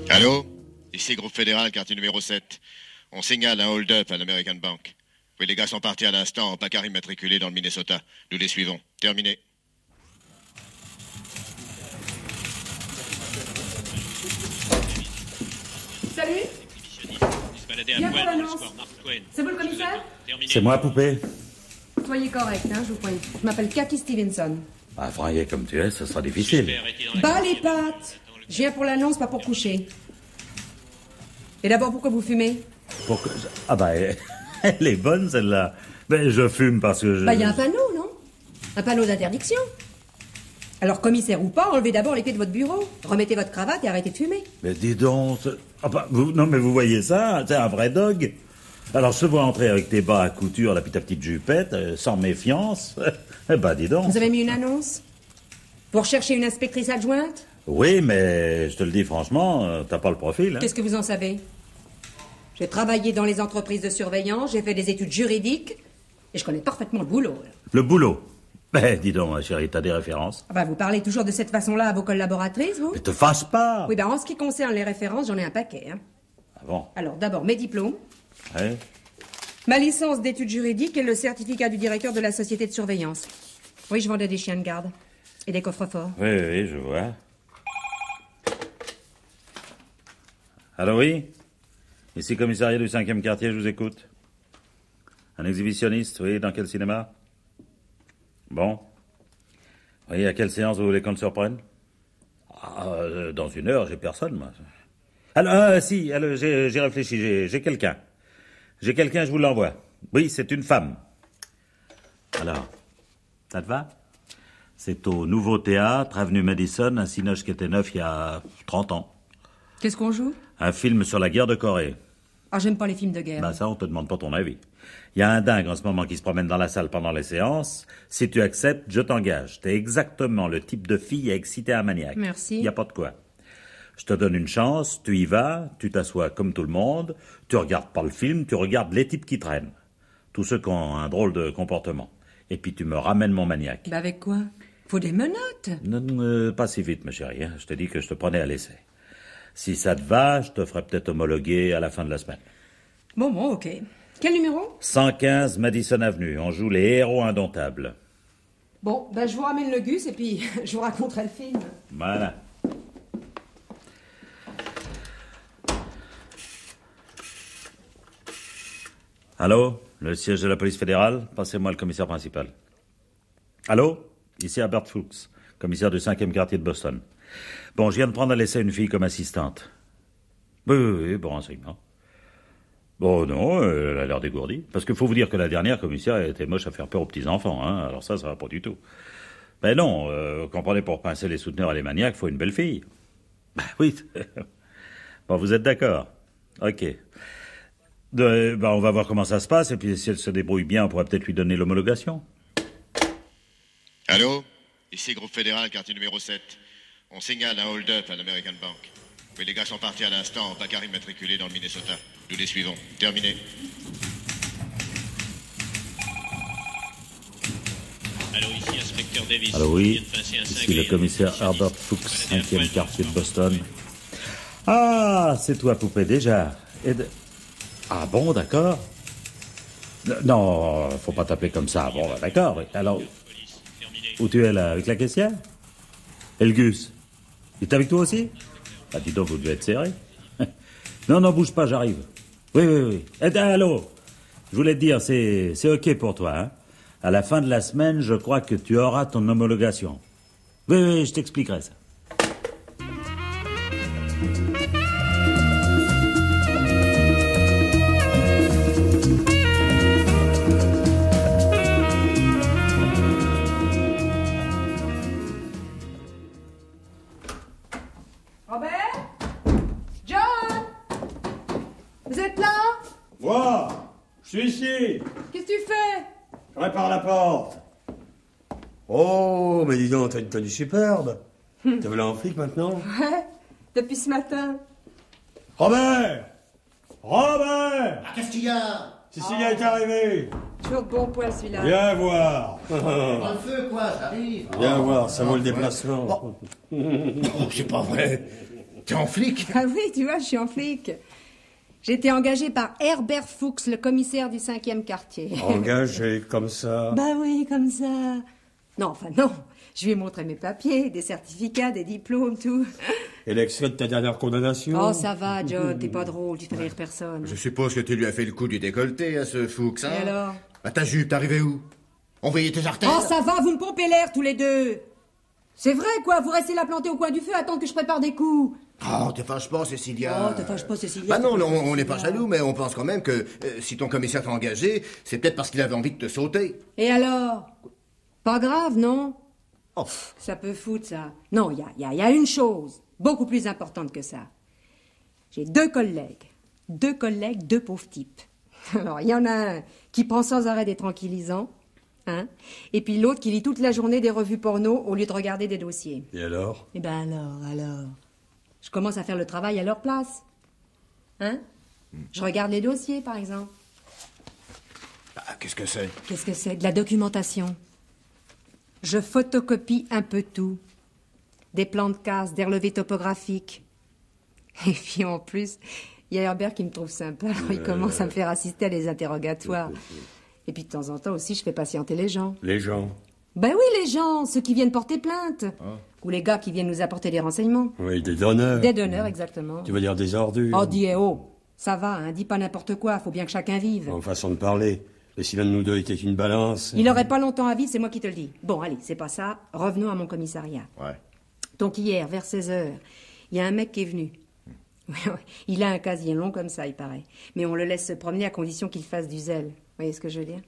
Allô? Ici Groupe Fédéral, quartier numéro 7. On signale un hold-up à l'American Bank. Oui, les gars sont partis à l'instant en Packard immatriculé dans le Minnesota. Nous les suivons. Terminé. Salut. Viens pour l'annonce. C'est vous le commissaire? C'est moi, poupée. Soyez correct, hein, je vous prie. Je m'appelle Cathy Stevenson. Ah, fringuer comme tu es, ce sera difficile. Bas les pattes. Je viens pour l'annonce, pas pour coucher. Et d'abord, pourquoi vous fumez? Ah bah, elle est bonne, celle-là. Ben, je fume parce que je... Bah, il y a un panneau, non? Un panneau d'interdiction. Alors, commissaire ou pas, enlevez d'abord les clés de votre bureau. Remettez votre cravate et arrêtez de fumer. Mais dis donc... Ah bah, non, mais vous voyez ça? C'est un vrai dog. Alors, je te vois entrer avec tes bas à couture, là, puis ta petite jupette, sans méfiance. Eh ben, dis donc... Vous avez mis une annonce? Pour chercher une inspectrice adjointe? Oui, mais je te le dis franchement, t'as pas le profil. Hein. Qu'est-ce que vous en savez? J'ai travaillé dans les entreprises de surveillance, j'ai fait des études juridiques, et je connais parfaitement le boulot. Là. Le boulot? Ben, dis donc, ma chérie, t'as des références? Ah bah, vous parlez toujours de cette façon-là à vos collaboratrices, vous? Mais te fâche pas! Oui, ben, en ce qui concerne les références, j'en ai un paquet, hein. Ah bon? Alors, d'abord, mes diplômes. Ouais. Ma licence d'études juridiques et le certificat du directeur de la société de surveillance. Oui, je vendais des chiens de garde. Et des coffres-forts. Oui, oui, je vois. Allô, oui? Ici, commissariat du 5e quartier, je vous écoute. Un exhibitionniste, oui, dans quel cinéma? Bon. Oui, à quelle séance vous voulez qu'on le surprenne? Dans 1 heure, j'ai personne, moi. Alors, si, alors, j'ai réfléchi, j'ai quelqu'un. J'ai quelqu'un, je vous l'envoie. Oui, c'est une femme. Alors, ça te va? C'est au Nouveau Théâtre, avenue Madison, un cinoche qui était neuf il y a 30 ans. Qu'est-ce qu'on joue? Un film sur la guerre de Corée. Ah, j'aime pas les films de guerre. Ben ça, on te demande pas ton avis. Il y a un dingue en ce moment qui se promène dans la salle pendant les séances. Si tu acceptes, je t'engage. T'es exactement le type de fille à exciter un maniaque. Merci. Il y a pas de quoi. Je te donne une chance, tu y vas, tu t'assois comme tout le monde, tu regardes pas le film, tu regardes les types qui traînent. Tous ceux qui ont un drôle de comportement. Et puis tu me ramènes mon maniaque. Bah avec quoi? Faut des menottes. Non, pas si vite, ma chérie. Hein. Je te dis que je te prenais à l'essai. Si ça te va, je te ferai peut-être homologuer à la fin de la semaine. Bon, ok. Quel numéro? 115 Madison Avenue. On joue les héros indomptables. Bon, ben je vous ramène le gus et puis je vous raconterai le film. Voilà. Allô? Le siège de la police fédérale? Passez-moi le commissaire principal. Allô? Ici Herbert Fuchs, commissaire du 5e quartier de Boston. Bon, je viens de prendre à l'essai une fille comme assistante. Oui, bon renseignement. Bon, non, elle a l'air dégourdie. Parce qu'il faut vous dire que la dernière commissaire était moche à faire peur aux petits-enfants, hein. Alors ça va pas du tout. Ben non, vous comprenez, pour pincer les souteneurs et les maniaques, faut une belle fille. Ben oui. Bon, vous êtes d'accord? Ok. On va voir comment ça se passe, et puis si elle se débrouille bien, on pourra peut-être lui donner l'homologation. Allô? Ici Groupe Fédéral, quartier numéro 7. On signale un hold-up à l'American Bank. Oui, les gars sont partis à l'instant en Packard immatriculé dans le Minnesota. Nous les suivons. Terminé. Allô, ici inspecteur Davis. Alors oui, ici le commissaire Herbert Fuchs, 5e quartier de Boston. Ah, c'est toi, poupée, déjà. Ah bon, d'accord. Non, faut pas t'appeler comme ça. Bon, d'accord. Alors, où tu es là, avec la caissière? Et le Gus? Il est avec toi aussi? Ah, dis donc, vous devez être serré. Non, bouge pas, j'arrive. Oui. Allô? Je voulais te dire, c'est ok pour toi, hein? À la fin de la semaine, je crois que tu auras ton homologation. Oui, je t'expliquerai ça. Robert? John? Vous êtes là? Moi, je suis ici. Qu'est-ce que tu fais? Je répare la porte. Oh, mais dis donc, t'as une tenue superbe. T'es là en flic maintenant? Ouais, depuis ce matin. Robert! Robert! Qu'est-ce qu'il y a? Cécilia est arrivée. Toujours de bon poil, celui-là. Viens voir. Dans le feu, quoi, j'arrive. Viens voir, ça vaut le déplacement. Oh, c'est pas vrai. T'es en flic? Ah oui, tu vois, je suis en flic. J'ai été engagée par Herbert Fuchs, le commissaire du 5e quartier. Engagé comme ça. Bah oui, comme ça. Non, enfin non. Je lui ai montré mes papiers, des certificats, des diplômes, tout. Et l'extrait de ta dernière condamnation? Oh, ça va, John, t'es pas drôle, tu fais rire personne. Je suppose que tu lui as fait le coup du décolleté à ce Fuchs, hein? Et alors? Ah, ta jupe, t'es arrivé où? On voyait tes artères? Oh, ça va, vous me pompez l'air tous les deux. C'est vrai, quoi, vous restez là planté au coin du feu, attendre que je prépare des coups. Oh, te fâche pas, Cécilia. Oh, te fâche pas, Cécilia. Bah non, on n'est pas jaloux, mais on pense quand même que si ton commissaire t'a engagé, c'est peut-être parce qu'il avait envie de te sauter. Et alors? Pas grave, non? Oh. Ça peut foutre, ça. Non, il y a une chose, beaucoup plus importante que ça. J'ai deux collègues, deux pauvres types. Alors, il y en a un qui prend sans arrêt des tranquillisants, hein, et puis l'autre qui lit toute la journée des revues porno au lieu de regarder des dossiers. Et alors? Eh ben alors... Je commence à faire le travail à leur place. Hein? Je regarde les dossiers, par exemple. Ah, qu'est-ce que c'est? Qu'est-ce que c'est? De la documentation. Je photocopie un peu tout. Des plans de casse, des relevés topographiques. Et puis en plus, il y a Herbert qui me trouve sympa. Alors il commence à me faire assister à des interrogatoires. Et puis de temps en temps aussi, je fais patienter les gens. Les gens? Ben oui, les gens, ceux qui viennent porter plainte. Ou les gars qui viennent nous apporter des renseignements. Oui, des donneurs. Des donneurs, exactement. Tu veux dire des ordures? Oh, dis oh. Ça va, hein, dis pas n'importe quoi, faut bien que chacun vive. En façon de parler. Et si l'un de nous deux était une balance? Il aurait pas longtemps à vivre, c'est moi qui te le dis. Bon, allez, c'est pas ça. Revenons à mon commissariat. Ouais. Donc hier, vers 16h, il y a un mec qui est venu. Il a un casier long comme ça, il paraît. Mais on le laisse se promener à condition qu'il fasse du zèle. Vous voyez ce que je veux dire?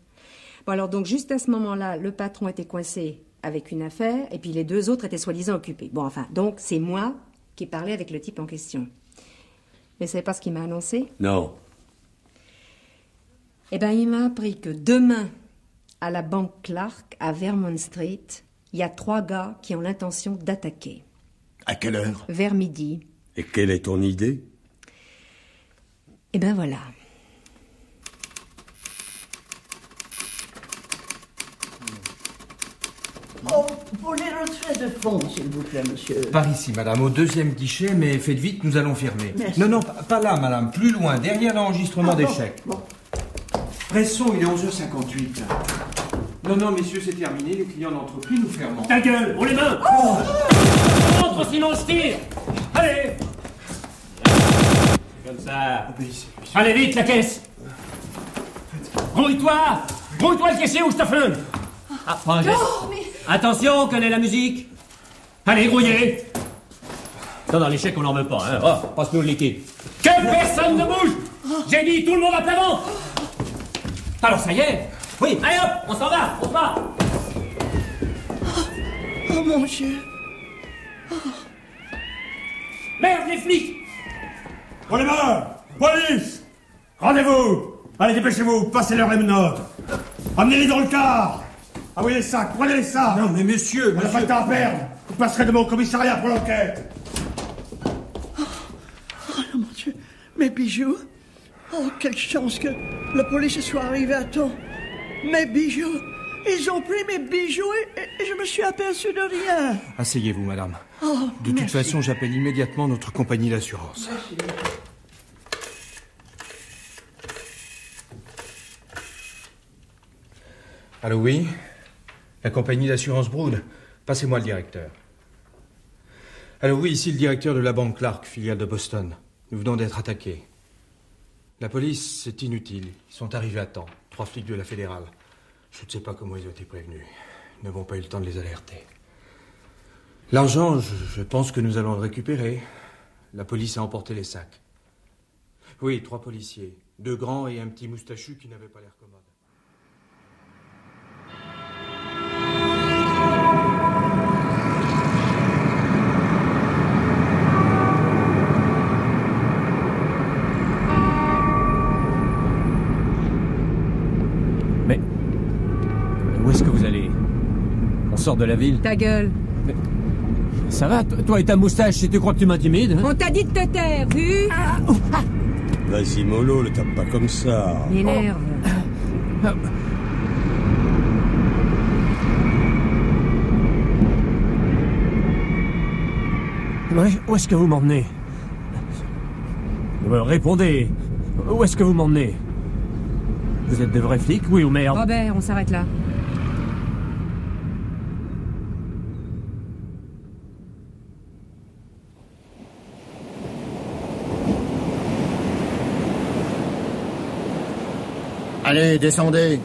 Bon, alors donc, juste à ce moment-là, le patron était coincé avec une affaire, et puis les deux autres étaient soi-disant occupés. Bon, enfin, donc, c'est moi qui ai parlé avec le type en question. Mais vous savez pas ce qu'il m'a annoncé? Non. Eh ben, il m'a appris que demain, à la banque Clark, à Vermont Street, il y a 3 gars qui ont l'intention d'attaquer. À quelle heure? Vers midi. Et quelle est ton idée? Eh ben voilà. Oh, pour les retraits de fonds, s'il vous plaît, monsieur. Par ici, madame, au 2e guichet, mais faites vite, nous allons fermer. Merci. Non, pas là, madame, plus loin, derrière l'enregistrement des bon, chèques. bon. Pressons, il est 11h58. Non, messieurs, c'est terminé, les clients n'entrent plus, nous fermons. Ta gueule, on les mains. Entre, sinon je tire. Allez. Comme ça. Allez vite, la caisse. Grouille-toi le caissier ou je te flingue. Ah, prends un geste. Attention, on connaît la musique. Allez, grouillez. Non, les chèques, on n'en veut pas, hein. Oh, passe-nous le liquide. Que personne ne bouge. J'ai dit, tout le monde à plavant. Alors, ça y est. Oui, allez hop, on s'en va. Oh, mon Dieu. Merde, les flics. Pour les mains! Police! Rendez-vous! Allez, dépêchez-vous, passez leur les menottes! Amenez-les dans le car! Ah oui, les sacs, prenez les sacs! Non, mais monsieur, On n'a pas de temps à perdre! Vous passerez de mon commissariat pour l'enquête! Oh, mon Dieu. Mes bijoux. Oh, quelle chance que la police soit arrivée à temps. Mes bijoux. Ils ont pris mes bijoux et je me suis aperçu de rien. Asseyez-vous, madame. Oh, De toute merci. façon, j'appelle immédiatement notre compagnie d'assurance. Allô, oui? La compagnie d'assurance Brood. Passez-moi le directeur. Allô, oui, ici le directeur de la banque Clark, filiale de Boston. Nous venons d'être attaqués. La police, c'est inutile. Ils sont arrivés à temps. 3 flics de la fédérale. Je ne sais pas comment ils ont été prévenus. Ils n'avons pas eu le temps de les alerter. L'argent, je pense que nous allons le récupérer. La police a emporté les sacs. Oui, 3 policiers. 2 grands et un petit moustachu qui n'avait pas l'air commode. Mais où est-ce que vous allez? On sort de la ville. Ta gueule. Ça va, toi et ta moustache, si tu crois que tu m'intimides, hein? On t'a dit de te taire, vu? Vas-y, mollo, le tape pas comme ça. M'énerve. Où est-ce que vous m'emmenez? Répondez. Où est-ce que vous m'emmenez? Vous êtes de vrais flics, oui ou merde? Robert, on s'arrête là. Allez, descendez.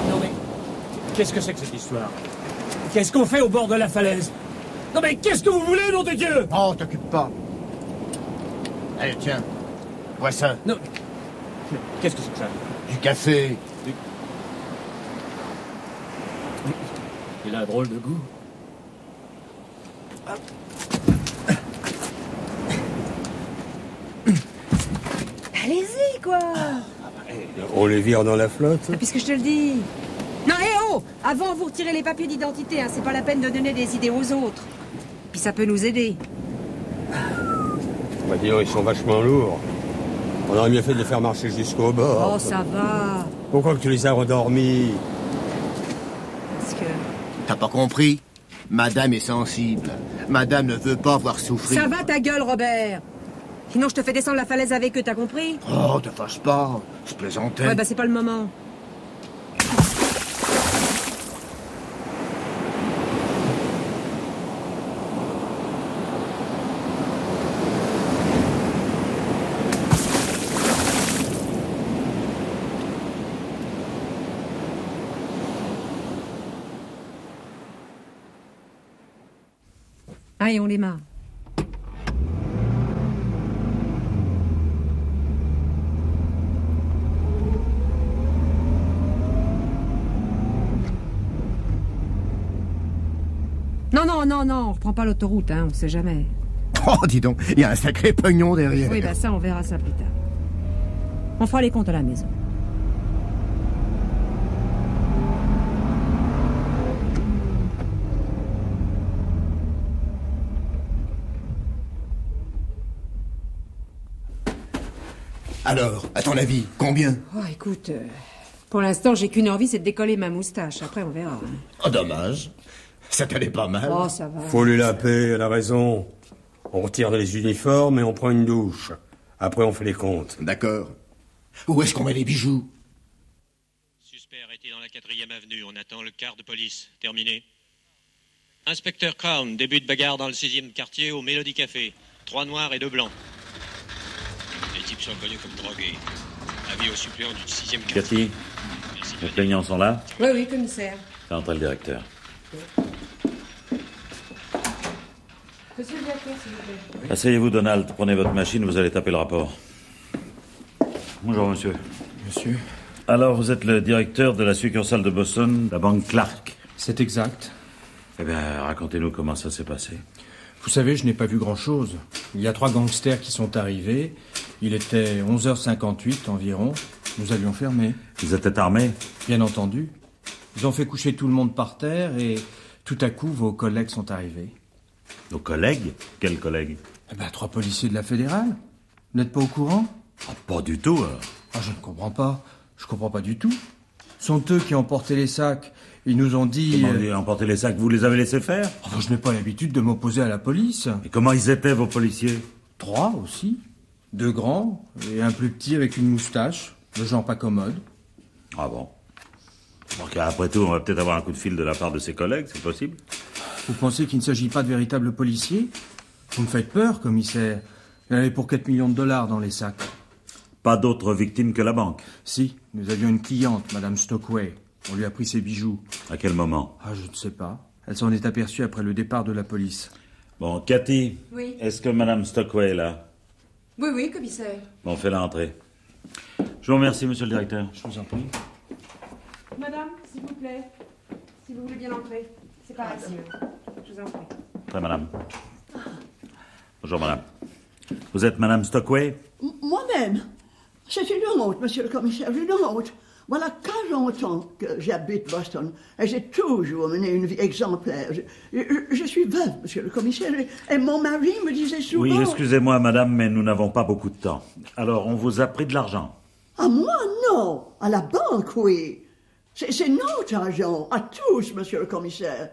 Non mais... Qu'est-ce que c'est que cette histoire? Qu'est-ce qu'on fait au bord de la falaise? Non mais qu'est-ce que vous voulez, nom de Dieu? Oh, t'occupe pas. Allez, tiens. Bois ça. Non. Qu'est-ce que c'est que ça? Du café. Il a un drôle de goût. Allez-y, quoi. On les vire dans la flotte. Puisque je te le dis. Non, hé, oh! Avant, vous retirez les papiers d'identité, hein. C'est pas la peine de donner des idées aux autres. Puis ça peut nous aider. Bah dis donc, ils sont vachement lourds. On aurait mieux fait de les faire marcher jusqu'au bord. Oh, ça va. Pourquoi que tu les as endormis? Parce que... T'as pas compris? Madame est sensible. Madame ne veut pas voir souffrir. Ça va ta gueule, Robert. Sinon, je te fais descendre la falaise avec eux, t'as compris? Oh, te fâche pas. Je plaisantais. Ouais, bah c'est pas le moment. Allez, on les marre. Non, on reprend pas l'autoroute, hein, on sait jamais. Oh, dis donc, il y a un sacré pognon derrière. Oui, bah ça, on verra ça plus tard. On fera les comptes à la maison. Alors, à ton avis, combien? Oh, écoute, pour l'instant, j'ai qu'une envie, c'est de décoller ma moustache. Après, on verra. Hein. Oh, dommage. Ça t'allait pas mal. Oh, ça va. Faut lui la paix, elle a raison. On retire les uniformes et on prend une douche. Après, on fait les comptes. D'accord. Où est-ce qu'on met les bijoux? Suspect arrêté dans la 4e avenue. On attend le quart de police. Terminé. Inspecteur Crown, début de bagarre dans le 6e quartier au Melody Café. 3 noirs et 2 blancs. Les types sont connus comme drogués. Avis au suppléant du 6e quartier. Cathy, les plaignants sont là? Oui, commissaire. Fais entrer le directeur. Monsieur le directeur, s'il vous plaît. Asseyez-vous, Donald. Prenez votre machine, vous allez taper le rapport. Bonjour, monsieur. Monsieur? Alors, vous êtes le directeur de la succursale de Boston, la banque Clark. C'est exact. Eh bien, racontez-nous comment ça s'est passé. Vous savez, je n'ai pas vu grand-chose. Il y a 3 gangsters qui sont arrivés. Il était 11h58 environ. Nous allions fermer. Ils étaient armés? Bien entendu. Ils ont fait coucher tout le monde par terre et tout à coup, vos collègues sont arrivés. Nos collègues? Quels collègues? Eh ben, 3 policiers de la fédérale. Vous n'êtes pas au courant? Ah, pas du tout, alors. Ah, je ne comprends pas. Je comprends pas du tout. Ce sont eux qui ont emporté les sacs. Ils nous ont dit... Comment ils ont emporté les sacs? Vous les avez laissés faire? Oh, je n'ai pas l'habitude de m'opposer à la police. Et comment ils étaient, vos policiers? 3 aussi. 2 grands et un plus petit avec une moustache. Le genre pas commode. Ah bon? Donc après tout, on va peut-être avoir un coup de fil de la part de ses collègues, c'est possible? Vous pensez qu'il ne s'agit pas de véritables policiers? Vous me faites peur, commissaire. Il y en avait pour 4 millions de dollars dans les sacs. Pas d'autres victimes que la banque? Si, nous avions une cliente, Madame Stockway. On lui a pris ses bijoux. À quel moment? Ah, je ne sais pas. Elle s'en est aperçue après le départ de la police. Bon, Cathy. Oui. Est-ce que Madame Stockway est là? Oui, commissaire. Bon, fais-la entrer. Je vous remercie, monsieur le directeur. Je vous en prie. Madame, s'il vous plaît. Si vous voulez bien entrer. C'est par ici. Je vous en prie. Très, madame. Bonjour, madame. Vous êtes Madame Stockway? Moi-même. C'est une honte, monsieur le commissaire, une honte. Voilà 40 ans que j'habite Boston et j'ai toujours mené une vie exemplaire. Je suis veuve, monsieur le commissaire, et mon mari me disait souvent... Oui, excusez-moi, madame, mais nous n'avons pas beaucoup de temps. Alors, on vous a pris de l'argent? À moi, non. À la banque, oui. C'est notre argent, à tous, monsieur le commissaire.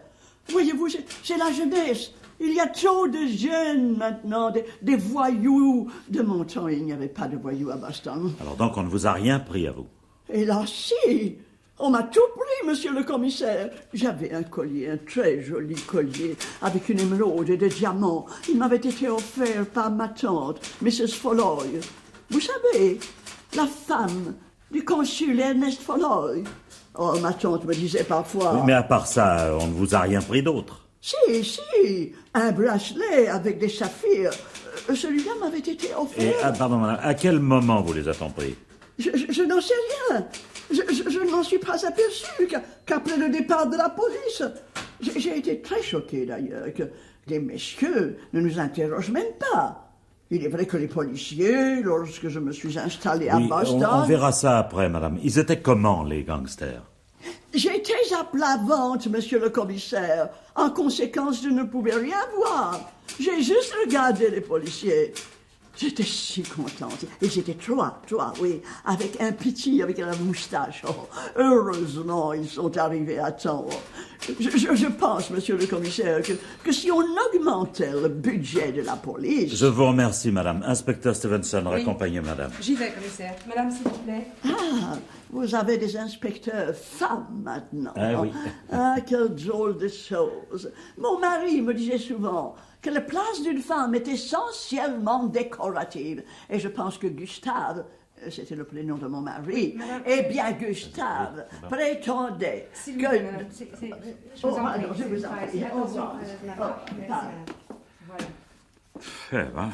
Voyez-vous, c'est la jeunesse. Il y a trop de jeunes maintenant, des voyous. De mon temps, il n'y avait pas de voyous à Boston. Alors donc, on ne vous a rien pris à vous? Et là, si. On m'a tout pris, monsieur le commissaire. J'avais un collier, un très joli collier, avec une émeraude et des diamants. Il m'avait été offert par ma tante, Mrs. Folloy. Vous savez, la femme du consul Ernest Folloy. Oh, ma tante me disait parfois... Oui, mais à part ça, on ne vous a rien pris d'autre? Si, un bracelet avec des saphirs. Celui-là m'avait été offert. Et, pardon, madame, à quel moment vous les a-t-on pris? Je n'en sais rien. Je ne m'en suis pas aperçu qu'après le départ de la police. J'ai été très choqué d'ailleurs que les messieurs ne nous interrogent même pas. Il est vrai que les policiers, lorsque je me suis installé à Boston... On verra ça après, madame. Ils étaient comment, les gangsters? J'étais à plat ventre, monsieur le commissaire. En conséquence, je ne pouvais rien voir. J'ai juste regardé les policiers. J'étais si contente. Ils étaient trois, oui, avec un petit, avec la moustache. Oh, heureusement, ils sont arrivés à temps. Je pense, monsieur le commissaire, que si on augmentait le budget de la police... Je vous remercie, madame. Inspecteur Stevenson, raccompagnez madame. J'y vais, commissaire. Madame, s'il vous plaît. Ah, vous avez des inspecteurs femmes maintenant. Ah oui. Ah, quelle drôle de chose. Mon mari me disait souvent que la place d'une femme est essentiellement décorative. Et je pense que Gustave, c'était le prénom de mon mari, eh bien Gustave prétendait S'il que... vous plaît, madame, je vous en prie. Je vous en prie. Au revoir. Voilà. Eh ben.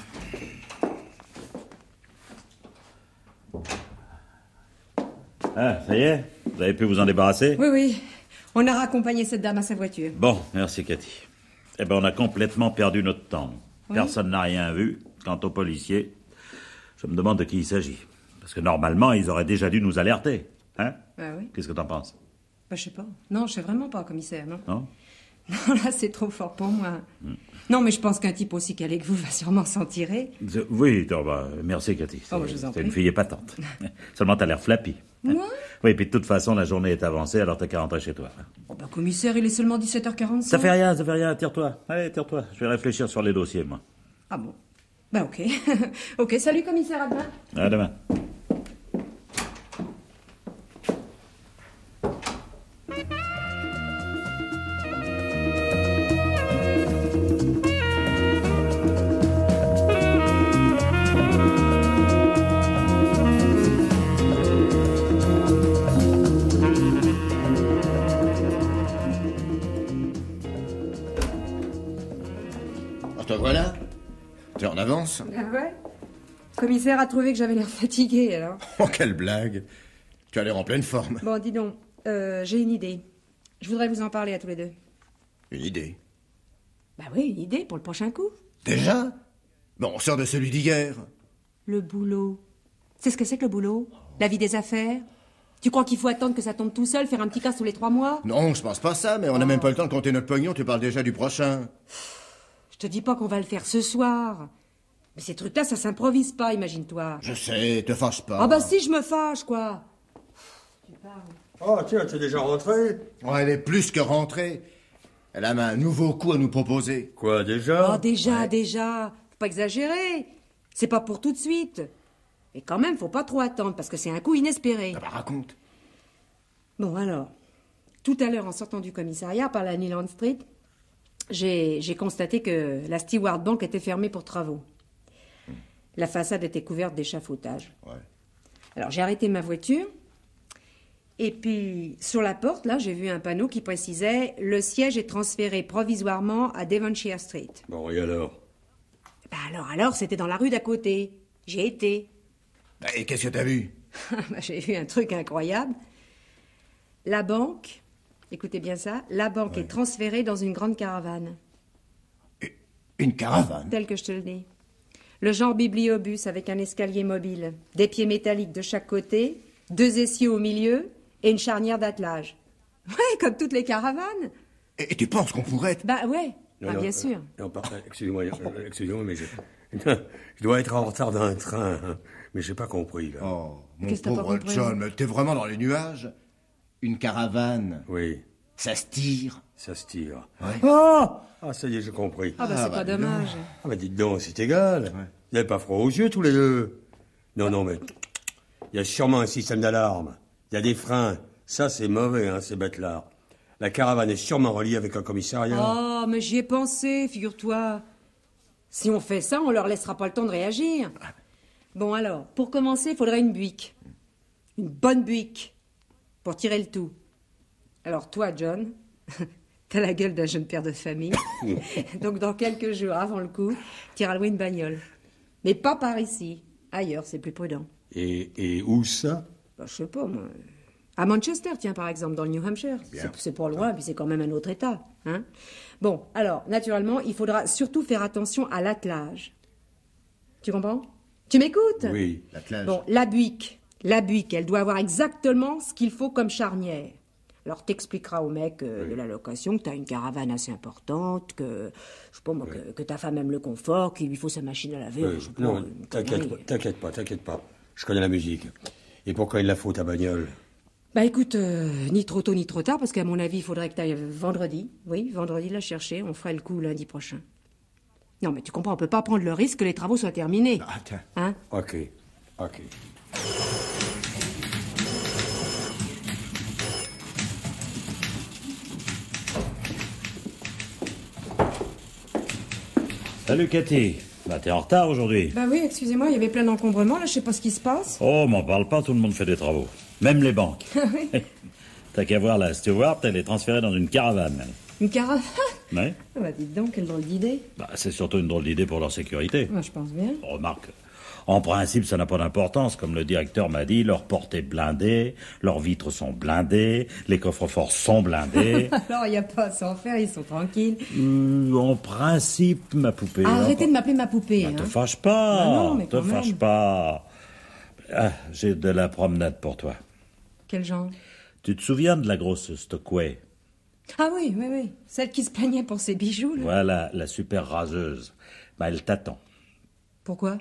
Ah, ça y est? Vous avez pu vous en débarrasser? Oui. On a raccompagné cette dame à sa voiture. Bon, merci Cathy. Eh ben, on a complètement perdu notre temps. Oui. Personne n'a rien vu. Quant aux policiers, je me demande de qui il s'agit. Parce que normalement, ils auraient déjà dû nous alerter. Hein? Bah oui. Qu'est-ce que t'en penses? Bah, je sais pas. Non, je sais vraiment pas, commissaire, non. Non? Non, là, c'est trop fort pour moi. Non, mais je pense qu'un type aussi calé que vous va sûrement s'en tirer. Oui, merci Cathy. Oh, je vous en C'est prie. une fille épatante. Seulement, t'as l'air flappy. Moi? Oui, puis de toute façon, la journée est avancée, alors t'as qu'à rentrer chez toi. Oh, bah, commissaire, il est seulement 17h45. Ça fait rien, tire-toi. Allez, tire-toi. Je vais réfléchir sur les dossiers, moi. Ah bon? Bah, ok. Ok, salut, commissaire, à demain. À demain. Te voilà? T'es en avance? Ah ouais? Le commissaire a trouvé que j'avais l'air fatiguée, alors. Oh, quelle blague! Tu as l'air en pleine forme. Bon, dis donc, j'ai une idée. Je voudrais vous en parler à tous les deux. Une idée. Bah oui, une idée pour le prochain coup. Déjà? Bon, on sort de celui d'hier. Le boulot. C'est ce que c'est que le boulot? La vie des affaires? Tu crois qu'il faut attendre que ça tombe tout seul, faire un petit casse tous les 3 mois? Non, je pense pas ça, mais on n'a même pas le temps de compter notre pognon, tu parles déjà du prochain. Je te dis pas qu'on va le faire ce soir. Mais ces trucs-là, ça s'improvise pas, imagine-toi. Je sais, te fâche pas. Ah bah si, je me fâche, quoi. Tu parles. Oh, tiens, tu es déjà rentré? Oh, elle est plus que rentrée. Elle a un nouveau coup à nous proposer. Quoi, déjà? Oh, déjà. Faut pas exagérer. C'est pas pour tout de suite. Et quand même, faut pas trop attendre, parce que c'est un coup inespéré. Ah bah, raconte. Bon, alors, tout à l'heure, en sortant du commissariat par la Newland Street, j'ai constaté que la Stewart Bank était fermée pour travaux. La façade était couverte d'échafaudage. Ouais. Alors, j'ai arrêté ma voiture, et puis, sur la porte, là, j'ai vu un panneau qui précisait « Le siège est transféré provisoirement à Devonshire Street ». Bon, et alors? Bah alors, c'était dans la rue d'à côté. J'ai été. Et qu'est-ce que t'as vu? Bah, j'ai vu un truc incroyable. La banque, écoutez bien ça, la banque est transférée dans une grande caravane. Une caravane? Tel que je te le dis. Le genre bibliobus avec un escalier mobile, des pieds métalliques de chaque côté, 2 essieux au milieu et une charnière d'attelage. Ouais, comme toutes les caravanes. Et tu penses qu'on pourrait... Bah ouais, Non, bien sûr. Non, excusez-moi, mais je dois être en retard d'un train, hein, mais j'ai pas compris, là. Oh, mon Qu'est-ce que t'as pas pauvre compris? John, mais t'es vraiment dans les nuages. Une caravane, Oui, ça se tire. ça se tire. Ouais. Ah, ça y est, j'ai compris. Ah bah c'est pas dommage. Ah bah dites donc, c'est égal. Vous n'avez pas froid aux yeux, tous les deux? Non, mais... Il y a sûrement un système d'alarme. Il y a des freins. Ça, c'est mauvais, hein, ces bêtes-là. La caravane est sûrement reliée avec un commissariat. Oh, mais j'y ai pensé, figure-toi. Si on fait ça, on leur laissera pas le temps de réagir. Bon alors, pour commencer, il faudrait une buique. Une bonne buique. Pour tirer le tout. Alors toi, John, t'as la gueule d'un jeune père de famille. Donc dans quelques jours, avant le coup, t'iras louer une bagnole. Mais pas par ici. Ailleurs, c'est plus prudent. Et où ça? Bah, je sais pas, moi. À Manchester, tiens, par exemple, dans le New Hampshire. C'est pas loin, puis c'est quand même un autre État. Hein. Bon, alors, naturellement, il faudra surtout faire attention à l'attelage. Tu comprends? Tu m'écoutes? Oui. L'attelage. Bon, la buique, elle doit avoir exactement ce qu'il faut comme charnière. Alors, t'expliqueras au mec de la location que t'as une caravane assez importante, que, je sais pas moi, que ta femme aime le confort, qu'il lui faut sa machine à laver. Je sais pas, Non, une t'inquiète pas. Je connais la musique. Et pourquoi il la faut, ta bagnole? Bah écoute, ni trop tôt ni trop tard, parce qu'à mon avis, il faudrait que t'ailles vendredi. Oui, vendredi la chercher, on fera le coup lundi prochain. Non, mais tu comprends, on peut pas prendre le risque que les travaux soient terminés. Ah, tiens. Hein? Ok. Salut Cathy. Bah t'es en retard aujourd'hui. Bah oui, excusez-moi, il y avait plein d'encombrements, là, je sais pas ce qui se passe. Oh, m'en parle pas, tout le monde fait des travaux. Même les banques. T'as qu'à voir la Stewart, elle est transférée dans une caravane. Une caravane? Ouais. Ah bah dites donc, quelle drôle d'idée. Bah c'est surtout une drôle d'idée pour leur sécurité. Moi, je pense bien. Remarque, en principe, ça n'a pas d'importance. Comme le directeur m'a dit, leur porte est blindée, leurs vitres sont blindées, les coffres-forts sont blindés. Alors, il n'y a pas à s'en faire, ils sont tranquilles. En principe, ma poupée. Arrêtez de m'appeler ma poupée. Bah, hein. te fâche pas. Ah non, mais te quand fâche même. pas. Ah, j'ai de la promenade pour toi. Quel genre? Tu te souviens de la grosse Stockway? Ah oui. Celle qui se plaignait pour ses bijoux, là. Voilà, la super raseuse. Bah, elle t'attend. Pourquoi?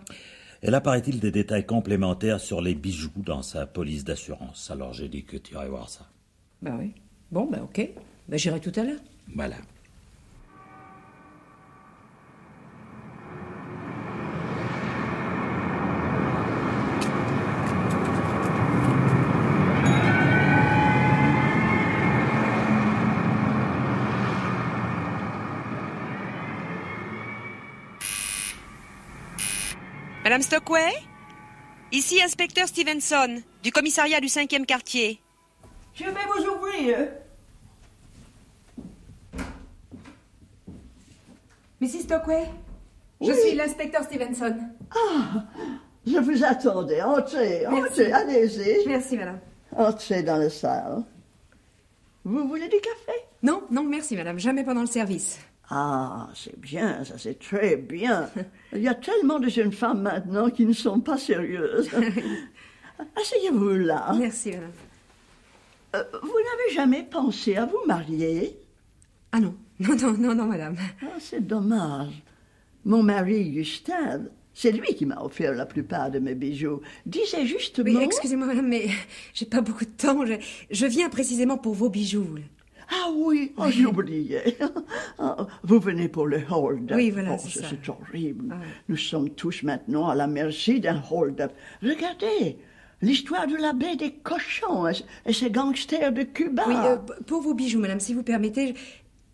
Elle a, paraît-il, des détails complémentaires sur les bijoux dans sa police d'assurance. Alors j'ai dit que tu irais voir ça. Bah oui. Bon, bah ok. Bah j'irai tout à l'heure. Voilà. Madame Stockway? Ici, inspecteur Stevenson, du commissariat du 5e quartier. Je vais vous ouvrir. Mrs. Stockway? Je suis l'inspecteur Stevenson. Je vous attendais. Entrez, Merci. allez-y. Merci, madame. Entrez dans la salle. Vous voulez du café? Non, merci, madame. Jamais pendant le service. Ah, c'est bien, ça c'est très bien. Il y a tellement de jeunes femmes maintenant qui ne sont pas sérieuses. Asseyez-vous là. Merci, madame. Vous n'avez jamais pensé à vous marier? Ah non, madame. Ah, c'est dommage. Mon mari, Gustave, c'est lui qui m'a offert la plupart de mes bijoux. Disait justement... Oui, excusez-moi, madame, mais j'ai pas beaucoup de temps. Je viens précisément pour vos bijoux. Ah oui, j'ai oublié. Vous venez pour le hold-up. Oui, voilà, c'est ça. C'est horrible. Ah. Nous sommes tous maintenant à la merci d'un hold-up. Regardez, l'histoire de la baie des cochons et ces gangsters de Cuba. Oui, pour vos bijoux, madame, si vous permettez...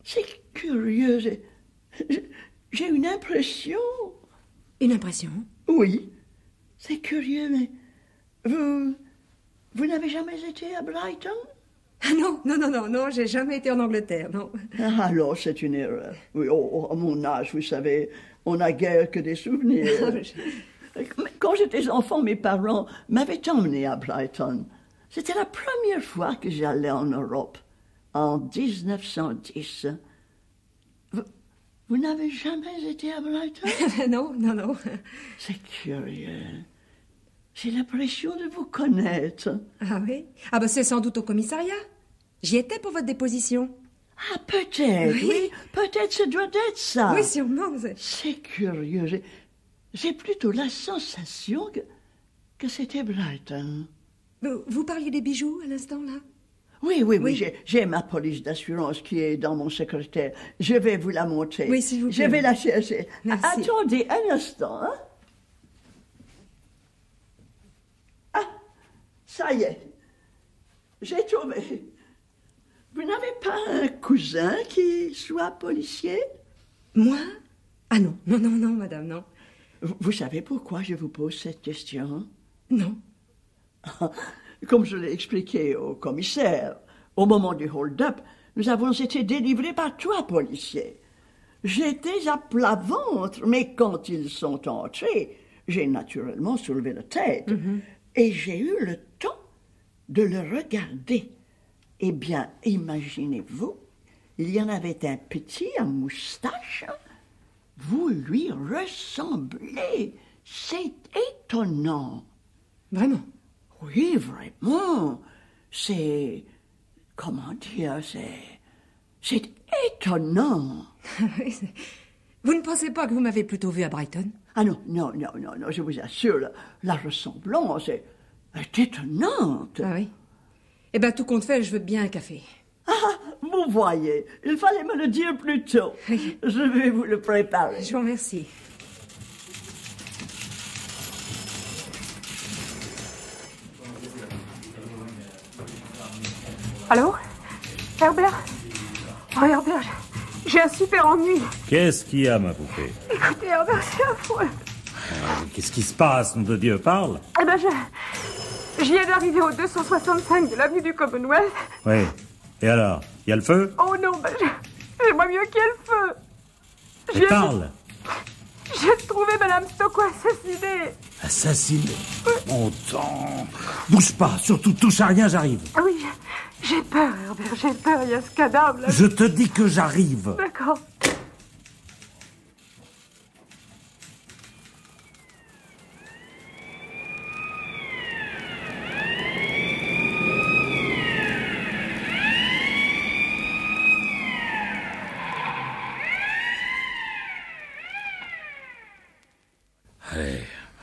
C'est curieux. J'ai une impression. Une impression? Oui, c'est curieux, mais vous n'avez jamais été à Brighton? Ah non, j'ai jamais été en Angleterre, non. Ah, alors, c'est une erreur. Oui, à mon âge, vous savez, on n'a guère que des souvenirs. Quand j'étais enfant, mes parents m'avaient emmené à Brighton. C'était la première fois que j'allais en Europe, en 1910. Vous n'avez jamais été à Brighton? Non. C'est curieux. J'ai l'impression de vous connaître. Ah oui? Ah ben c'est sans doute au commissariat. J'y étais pour votre déposition. Ah, peut-être, oui. Peut-être ça doit être ça. Oui, sûrement. C'est curieux. J'ai plutôt la sensation que c'était Brighton. Vous parliez des bijoux à l'instant, là? Oui. J'ai ma police d'assurance qui est dans mon secrétaire. Je vais vous la montrer. Oui, s'il vous plaît. Je vais la chercher. Merci. Attendez un instant. Hein? Ah, ça y est. J'ai trouvé. Vous n'avez pas un cousin qui soit policier? Moi? Ah non, madame, non. Vous savez pourquoi je vous pose cette question? Non. Comme je l'ai expliqué au commissaire, au moment du hold-up, nous avons été délivrés par 3 policiers. J'étais à plat ventre, mais quand ils sont entrés, j'ai naturellement soulevé la tête. Et j'ai eu le temps de le regarder. Eh bien, imaginez-vous, il y en avait un petit à moustache. Vous lui ressemblez. C'est étonnant. Vraiment? Oui, vraiment. C'est... Comment dire? C'est étonnant. Vous ne pensez pas que vous m'avez plutôt vu à Brighton? Ah non, je vous assure, la ressemblance est étonnante. Ah oui? Eh bien, tout compte fait, je veux bien un café. Ah, vous voyez, il fallait me le dire plus tôt. Je vais vous le préparer. Je vous remercie. Allô? Herbert? Oh, Herbert, j'ai un super ennui. Qu'est-ce qu'il y a, ma poupée? Écoutez, Herbert, c'est affreux. Qu'est-ce qui se passe, nom de Dieu? Parle. Eh ben, j'y viens d'arriver au 265 de l'avenue du Commonwealth. Oui. Et alors? Il y a le feu? Oh non, ben, j'aimerais mieux qu'il y ait le feu. Mais parle. J'ai trouvé Madame Stockwell assassinée. Assassinée? Mon temps. Bouge pas, surtout touche à rien, j'arrive. Ah oui, j'ai peur, Herbert, j'ai peur, il y a ce cadavre là. Je te dis que j'arrive. D'accord.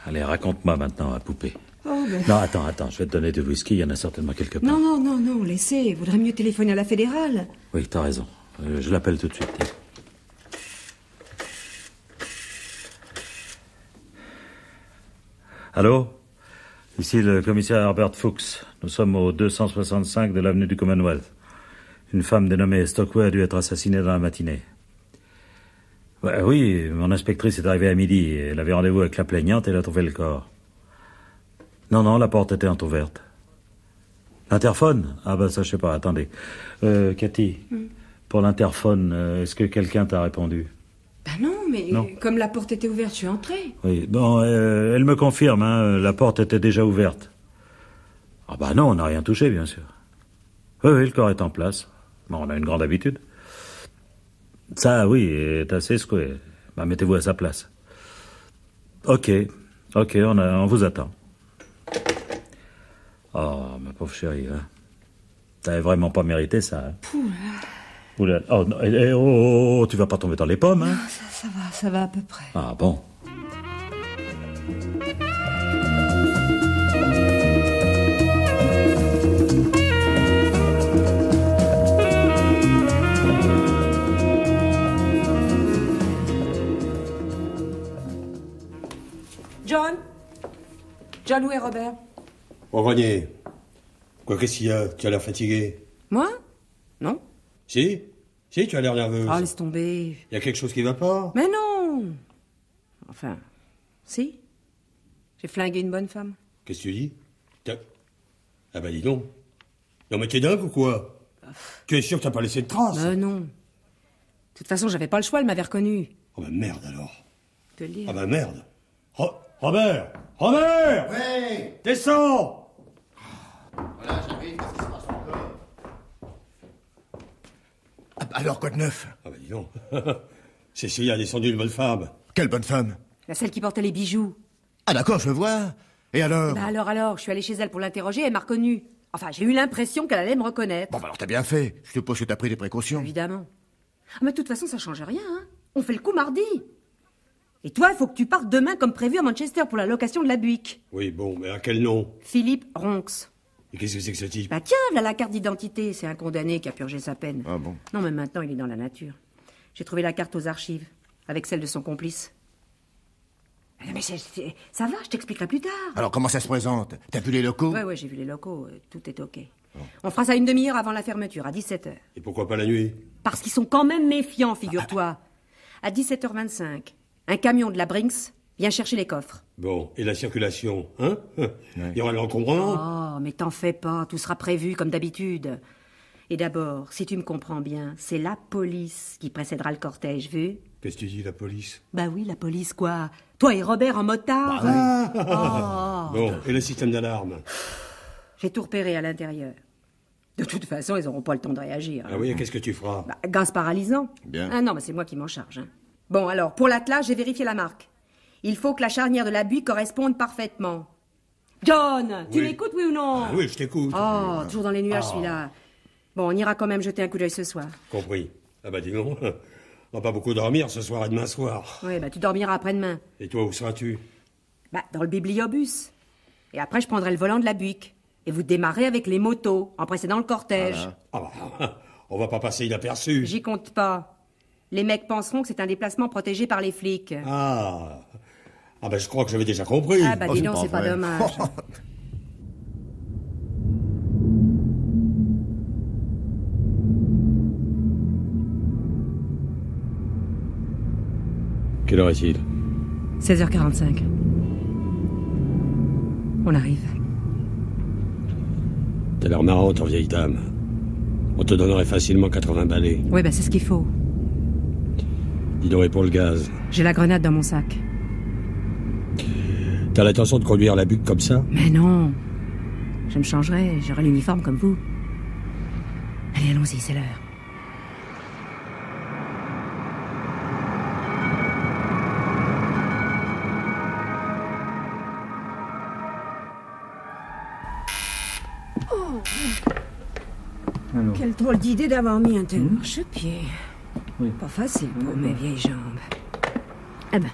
Allez, raconte-moi maintenant, ma poupée. Oh, ben... Non, attends, je vais te donner du whisky, il y en a certainement quelque part. Non, laissez. Il vaudrait mieux téléphoner à la fédérale. Oui, t'as raison. Je l'appelle tout de suite. Tiens. Allô? Ici le commissaire Herbert Fuchs. Nous sommes au 265 de l'avenue du Commonwealth. Une femme dénommée Stockwell a dû être assassinée dans la matinée. Ouais, oui, mon inspectrice est arrivée à midi. Elle avait rendez-vous avec la plaignante et elle a trouvé le corps. Non, la porte était entrouverte. L'interphone? Ah ben ça, je sais pas, attendez. Cathy, pour l'interphone, est-ce que quelqu'un t'a répondu? Ben non, mais non. Comme la porte était ouverte, je suis entrée. Oui, bon, elle me confirme, hein, la porte était déjà ouverte. Ah ben non, on n'a rien touché, bien sûr. Oui, le corps est en place. Bon, on a une grande habitude. Ça, oui, est assez secoué. Bah, mettez-vous à sa place. Ok, on vous attend. Oh, ma pauvre chérie, hein. T'avais vraiment pas mérité ça, hein. Oula. Oh, non, tu vas pas tomber dans les pommes, hein. Ça va à peu près. Ah, bon. John, où est Robert? Au grenier. Quoi, qu'est-ce qu'il y a? Tu as l'air fatigué. Moi? Non. Si, tu as l'air nerveuse. Ah, laisse tomber. Il y a quelque chose qui va pas? Mais non. Enfin, si. J'ai flingué une bonne femme. Qu'est-ce que tu dis? Ah bah dis donc. Non mais t'es dingue ou quoi? Tu es sûr que t'as pas laissé de traces? Non. De toute façon, j'avais pas le choix, elle m'avait reconnu. Oh bah merde alors. Te le dire. Ah bah merde. Robert! Ouais! Descends! Voilà, j'arrive, qu'est-ce qui se passe encore? Alors, quoi de neuf? Ah bah dis donc. Cécile a descendu une bonne femme. Quelle bonne femme? Celle qui portait les bijoux. Ah d'accord, je vois. Et alors? Bah alors, je suis allée chez elle pour l'interroger, elle m'a reconnue. Enfin, j'ai eu l'impression qu'elle allait me reconnaître. Bon, bah alors t'as bien fait. Je suppose que t'as pris des précautions. Évidemment. Ah, mais de toute façon, ça change rien, hein. On fait le coup mardi. Et toi, il faut que tu partes demain comme prévu à Manchester pour la location de la Buick. Oui, bon, mais à quel nom? Philippe Ronx. Et qu'est-ce que c'est que ce type? Bah tiens, voilà la carte d'identité. C'est un condamné qui a purgé sa peine. Ah bon? Non, mais maintenant, il est dans la nature. J'ai trouvé la carte aux archives, avec celle de son complice. Mais ça va, je t'expliquerai plus tard. Alors comment ça se présente? T'as vu les locaux? Ouais, j'ai vu les locaux, tout est ok. Bon. On fera ça une demi-heure avant la fermeture, à 17h. Et pourquoi pas la nuit? Parce qu'ils sont quand même méfiants, figure-toi. À 17h25, un camion de la Brinks vient chercher les coffres. Bon, et la circulation, hein? Il y aura l'encombrement? Oh, mais t'en fais pas, tout sera prévu comme d'habitude. Et d'abord, si tu me comprends bien, c'est la police qui précédera le cortège, vu? Qu'est-ce que tu dis, la police? Bah oui, la police, quoi. Toi et Robert en motard. Bon, et le système d'alarme? J'ai tout repéré à l'intérieur. De toute façon, ils n'auront pas le temps de réagir. Ah oui, qu'est-ce que tu feras? Bah, gaz paralysant. Bien. Ah non, mais c'est moi qui m'en charge. Hein. Bon, alors, pour l'attelage, j'ai vérifié la marque. Il faut que la charnière de la Buick corresponde parfaitement. John, tu m'écoutes, oui ou non? Ah oui, je t'écoute. Oh, toujours dans les nuages, celui-là. Bon, on ira quand même jeter un coup d'œil ce soir. Compris. Ah bah dis donc, on va pas beaucoup dormir ce soir et demain soir. Oui, bah tu dormiras après-demain. Et toi, où seras-tu? Bah, dans le bibliobus. Et après, je prendrai le volant de la Buick. Et vous démarrez avec les motos, en précédant le cortège. Voilà. Ah bah, on va pas passer inaperçu. J'y compte pas. Les mecs penseront que c'est un déplacement protégé par les flics. Ah bah je crois que j'avais déjà compris. Ah bah dis donc, c'est pas dommage. Quelle heure est-il? 16h45. On arrive. T'as l'air marrante en vieille dame. On te donnerait facilement 80 balais. Oui, bah c'est ce qu'il faut. Dis donc, et pour le gaz? J'ai la grenade dans mon sac. T'as l'intention de conduire la Buick comme ça? Mais non. Je me changerai, j'aurai l'uniforme comme vous. Allez, allons-y, c'est l'heure. Alors. Quelle drôle d'idée d'avoir mis un tel marchepied. Oui. Pas facile pour mes vieilles jambes. Eh ben,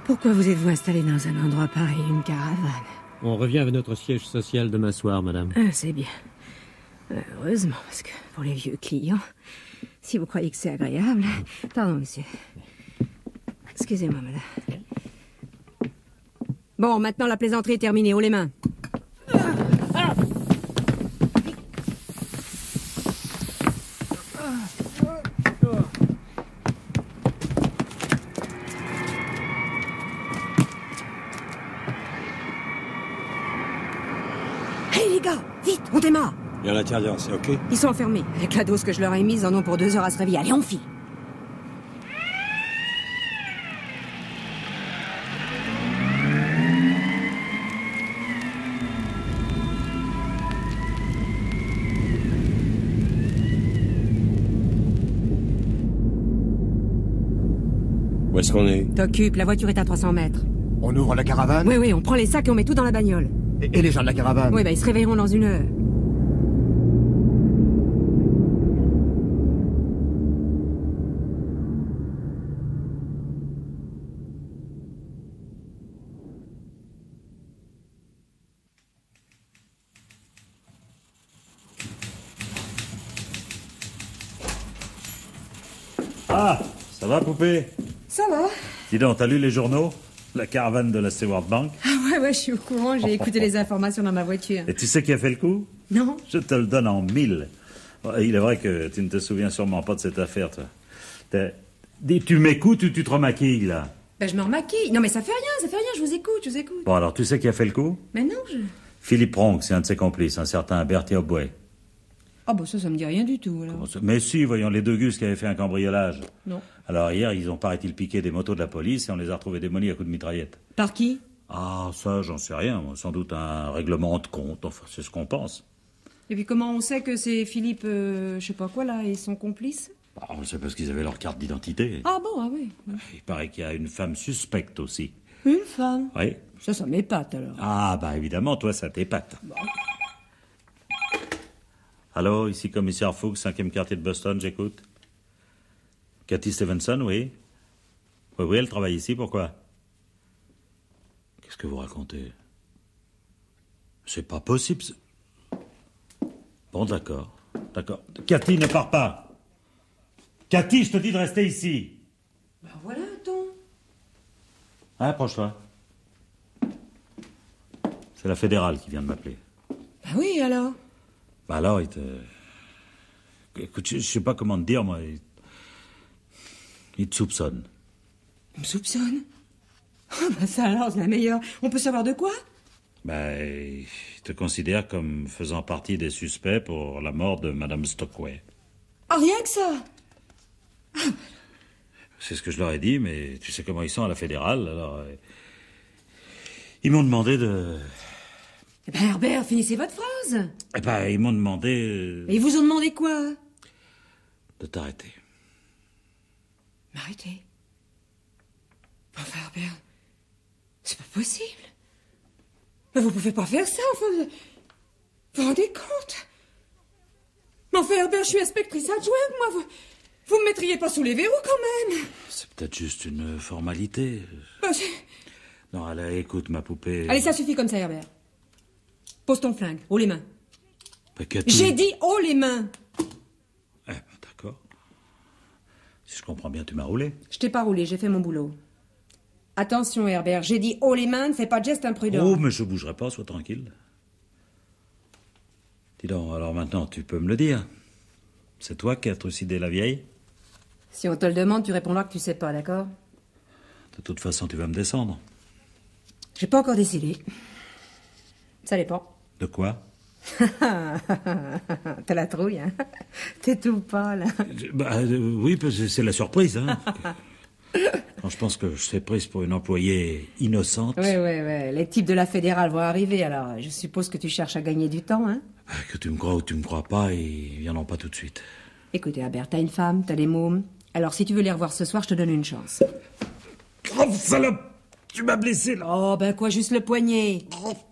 pourquoi vous êtes-vous installé dans un endroit pareil, une caravane? On revient avec notre siège social demain soir, madame. Ah, c'est bien. Heureusement, parce que pour les vieux clients, si vous croyez que c'est agréable... Pardon, monsieur. Excusez-moi, madame. Bon, maintenant la plaisanterie est terminée. Haut les mains. On démarre. Et à l'intérieur, c'est ok? Ils sont enfermés. Avec la dose que je leur ai mise, ils en ont pour 2 heures à se réveiller. Allez, on file. Où est-ce qu'on est? T'occupe, la voiture est à 300 mètres. On ouvre la caravane? Oui, on prend les sacs et on met tout dans la bagnole. Et les gens de la caravane? Oui, bah ils se réveilleront dans 1 heure. Ah, ça va, poupée? Ça va. Dis donc, t'as lu les journaux? La caravane de la Stewart Bank? Ah ouais, je suis au courant, j'ai écouté les informations dans ma voiture. Et tu sais qui a fait le coup? Non. Je te le donne en 1000. Il est vrai que tu ne te souviens sûrement pas de cette affaire, toi. Dis, tu m'écoutes ou tu te remaquilles, là? Ben, je me remaquille. Non, mais ça fait rien, je vous écoute. Bon, alors, tu sais qui a fait le coup? Mais non, Philippe Ronx, c'est un de ses complices, un certain Bertie Hobway. Ah bah ça me dit rien du tout, alors. Mais si, voyons, les 2 gus qui avaient fait un cambriolage. Non. Alors hier, ils ont, paraît-il, piqué des motos de la police et on les a retrouvés démolis à coups de mitraillette. Par qui? Ah, ça, j'en sais rien. Sans doute un règlement de compte, enfin, c'est ce qu'on pense. Et puis comment on sait que c'est Philippe, je sais pas quoi, là, et son complice? On sait parce qu'ils avaient leur carte d'identité. Ah bon, ah oui. Il paraît qu'il y a une femme suspecte aussi. Une femme? Oui. Ça m'épate, alors. Ah, bah évidemment, toi, ça t'épate. Bon. Allô, ici commissaire Fuchs, 5e quartier de Boston, j'écoute. Cathy Stevenson, oui. Oui, elle travaille ici, pourquoi? Qu'est-ce que vous racontez? C'est pas possible. Bon, d'accord. D'accord. Cathy, ne pars pas. Cathy, je te dis de rester ici. Ben voilà, Tom. Hein, approche-toi. C'est la fédérale qui vient de m'appeler. Ben oui, alors? Bah alors, il te... Écoute, je sais pas comment te dire, moi. Il te soupçonne. Il me soupçonne? Ah ben ça alors, c'est la meilleure. On peut savoir de quoi? Bah, il te considère comme faisant partie des suspects pour la mort de Madame Stockway. Ah, rien que ça? C'est ce que je leur ai dit, mais tu sais comment ils sont à la fédérale, alors... Ils m'ont demandé de... Eh ben Herbert, finissez votre phrase. Eh ben, ils m'ont demandé... Et ils vous ont demandé quoi? De t'arrêter. M'arrêter? Enfin, Herbert, c'est pas possible. Mais vous pouvez pas faire ça, enfin... Vous vous rendez compte? Mais enfin, Herbert, je suis inspectrice adjointe, moi, vous me mettriez pas sous les verrous, quand même. C'est peut-être juste une formalité. Ben, non, allez, écoute, ma poupée... Allez, ça suffit comme ça, Herbert. Pose ton flingue, haut les mains. Cathy... J'ai dit haut les mains. Eh ben, d'accord. Si je comprends bien, tu m'as roulé. Je t'ai pas roulé, j'ai fait mon boulot. Attention, Herbert, j'ai dit haut les mains, ne fais pas de geste imprudent. Oh, mais je bougerai pas, sois tranquille. Dis donc, alors maintenant, tu peux me le dire. C'est toi qui as trucidé la vieille? Si on te le demande, tu répondras que tu sais pas, d'accord? De toute façon, tu vas me descendre. J'ai pas encore décidé. Ça dépend. De quoi? T'as la trouille, hein? T'es tout pâle. Oui, parce que c'est la surprise, hein. Quand je pense que je serai prise pour une employée innocente... Oui. Les types de la fédérale vont arriver, alors je suppose que tu cherches à gagner du temps, hein? Que tu me crois ou tu me crois pas, ils viendront pas tout de suite. Écoute, Herbert, t'as une femme, t'as des mômes. Alors si tu veux les revoir ce soir, je te donne une chance. Oh, salope! Tu m'as blessé, là. Oh, ben quoi, juste le poignet.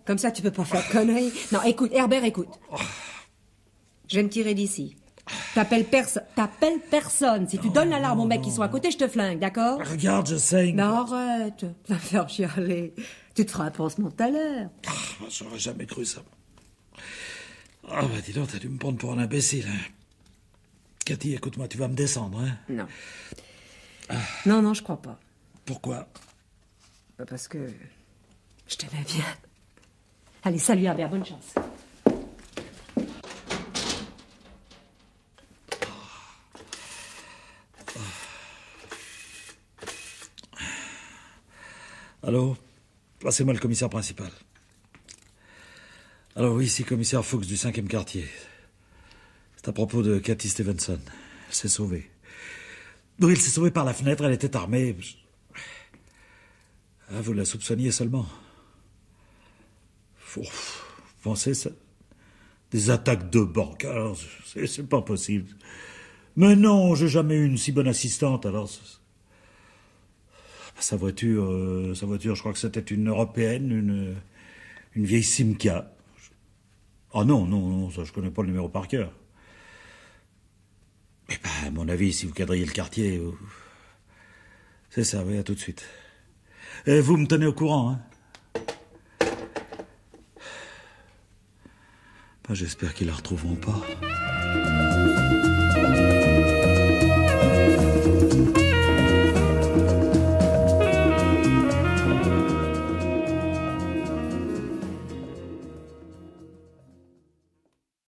Comme ça, tu peux pas faire de conneries. Non, écoute, Herbert, écoute. Je vais me tirer d'ici. T'appelles personne. Si tu donnes l'alarme aux mecs qui sont à côté, je te flingue, d'accord? Regarde, je saigne. Non, arrête. Va me faire chialer. Tu te feras un pansement tout à l'heure. J'aurais jamais cru ça. Ah, bah dis donc, t'as dû me prendre pour un imbécile, hein. Cathy, écoute-moi, tu vas me descendre, hein? Non. Non, je crois pas. Pourquoi? Parce que je t'aimais bien. Allez, salut Herbert, bonne chance. Allô? Passez-moi le commissaire principal. Alors oui, ici commissaire Fuchs du 5e quartier. C'est à propos de Cathy Stevenson. Elle s'est sauvée. Oui, elle s'est sauvée par la fenêtre, elle était armée. Ah, vous la soupçonniez seulement. Vous pensez ça? Des attaques de banque, alors c'est pas possible. Mais non, j'ai jamais eu une si bonne assistante, alors... Sa voiture, je crois que c'était une européenne, une vieille Simca. Ah non, ça je connais pas le numéro par cœur. Mais bah, à mon avis, si vous cadriez le quartier... C'est ça, oui, à tout de suite. Et vous me tenez au courant, hein? Ben, j'espère qu'ils la retrouveront pas.